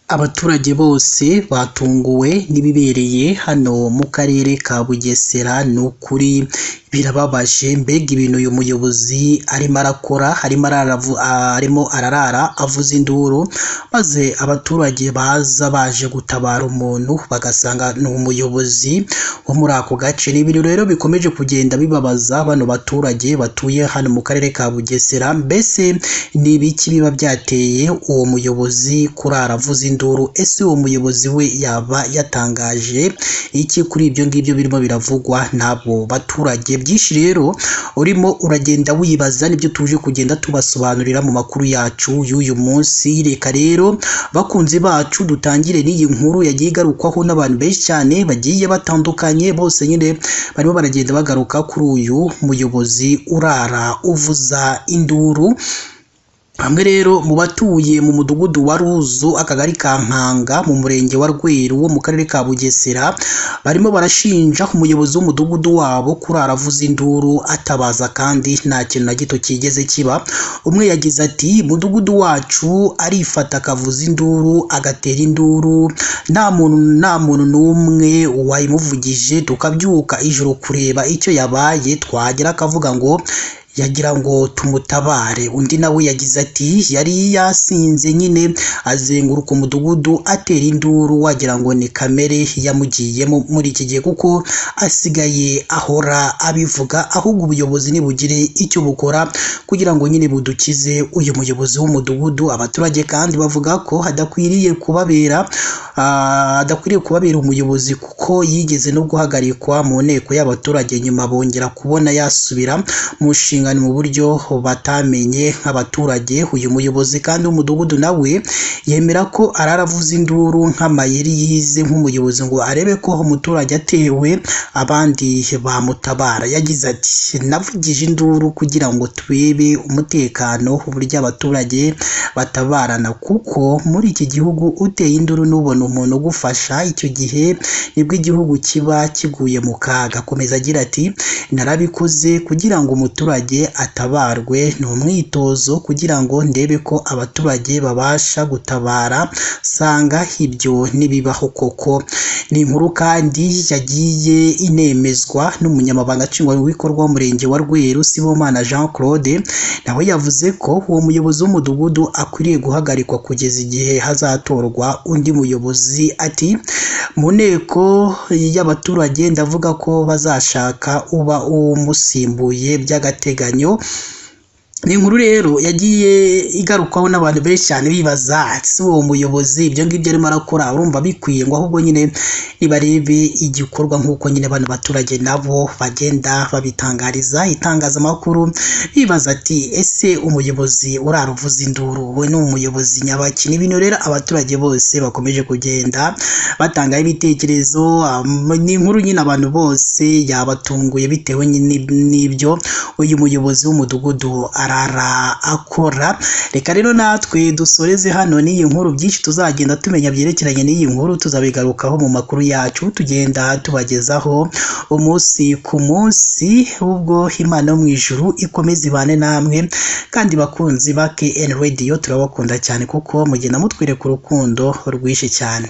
Abaturage bose batunguwe n'ibibereye hano mu karere ka Bugesera. Ni ukuri birababaje, mbega ibintu uyu muyobozi arimo arakora, arimo ararara avuza induru, maze abaturage baza baje gutabara umuntu bagasanga ni umuyobozi wo muri ako gace. Ni ibintu rero bikomeje kugenda bibabaza bano baturage batuye hano mu karere ka Bugesera. Mbese ni ibiki biba byateye uwo muyobozi kurara avuza induru? Ese uwo muyobozi we yaba yatangaje iki kuri ibyo ngibyo birimo biravugwa n'abo baturage? Byinshi rero urimo uragenda wibaza, nibyo tuje kugenda tubasobanurira mu makuru yacu y'uyu munsi. Reka rero bakunzi bacu dutangire n'iyi nkuru yagiye igarukwaho n'abantu benshi cyane bagiye batandukanye, bose nyine barimo baragenda bagaruka kuri uyu muyobozi urara uvuza induru. Bamwe rero mu batuye mu mudugudu wa Ruzu, akagari ka Nkanga, mu murenge wa Rweru wo mu karere ka Bugesera, barimo barashinja umuyobozi w'umudugudu wabo kurara avuza induru atabaza kandi nta kintu na gito kigeze kiba. Umwe yagize ati mudugudu wacu arifata akavuza induru agatera induru, nta muntu n'umwe wayimuvugije, tukabyuka ijoro kureba icyo yabaye, twagera akavuga ngo yagira ngo tumutabare. Undi nawe yagize ati yari yasinze nyine azenguruka umudugudu atera induru, wagira ngo ni kamere yamugiyemo muri iki gihe, kuko asigaye ahora abivuga. Ahubwo ubuyobozi nibugire icyo bukora kugira ngo nyine budukize uyu muyobozi w'umudugudu. Abaturage kandi bavuga ko adakwiriye kubabera umuyobozi, kuko yigeze no guhagarikwa mu nteko y'abaturage, nyuma bongera kubona yasubira mu nshinga mu buryo batamenye nk'abaturage. Uyu muyobozi kandi w'umudugudu nawe yemera ko araravuza induru nk'amayeri yize nk'umuyobozi ngo arebe ko umuturage atewe abandi bamutabara. Yagize ati navugije induru kugira ngo turebe umutekano, uburyo abaturage batabarana, kuko muri iki gihugu uteye induru n'ubona umuntu ugufasha, icyo gihe nibwo igihugu kiba kiguye mu kaga. Akomeza agira ati narabikoze kugira ngo umuturage atabarwe, ni umwitozo kugira ngo ndebe ko abaturage babasha gutabara, sanga ibyo nibibaho koko. Ni inkuru kandi yagiye inemezwa n'umunyamabanga nshingwabikorwa w'umurenge wa Rweru, Sibomana Jean Claude. Nawe yavuze ko uwo muyobozi w'umudugudu akwiriye guhagarikwa kugeza igihe hazatorwa undi muyobozi. Ati mu nteko y'abaturage ndavuga ko bazashaka uba umusimbuye by'agateganyo. Ni inkuru rero yagiye igarukwaho n'abantu benshi cyane bibaza ati uwo muyobozi ibyo ngibyo arimo arakora urumva bikwiye ngo ahubwo nyine nibarebe igikorwa nk'uko nyine abantu baturage nabo bagenda babitangariza itangazamakuru, bibaza ati ese umuyobozi uraruvuza induru we ni umuyobozi nyabaki? Ni ibintu rero abaturage bose bakomeje kugenda batangaho ibitekerezo. Ni inkuru nyine abantu bose yabatunguye bitewe n'ibyo uyu muyobozi w'umudugudu arara akora. Reka rero natwe dusoreze hano n'iyi nkuru, byinshi tuzagenda tumenya byerekeranye n'iyi nkuru tuzabigarukaho mu makuru yacu tugenda tubagezaho umunsi ku munsi. Ubwo Imana yo mu ijuru ikomeze ibane namwe, kandi bakunzi ba KN Radio turabakunda cyane kuko mugenda mutwereka urukundo rwinshi cyane.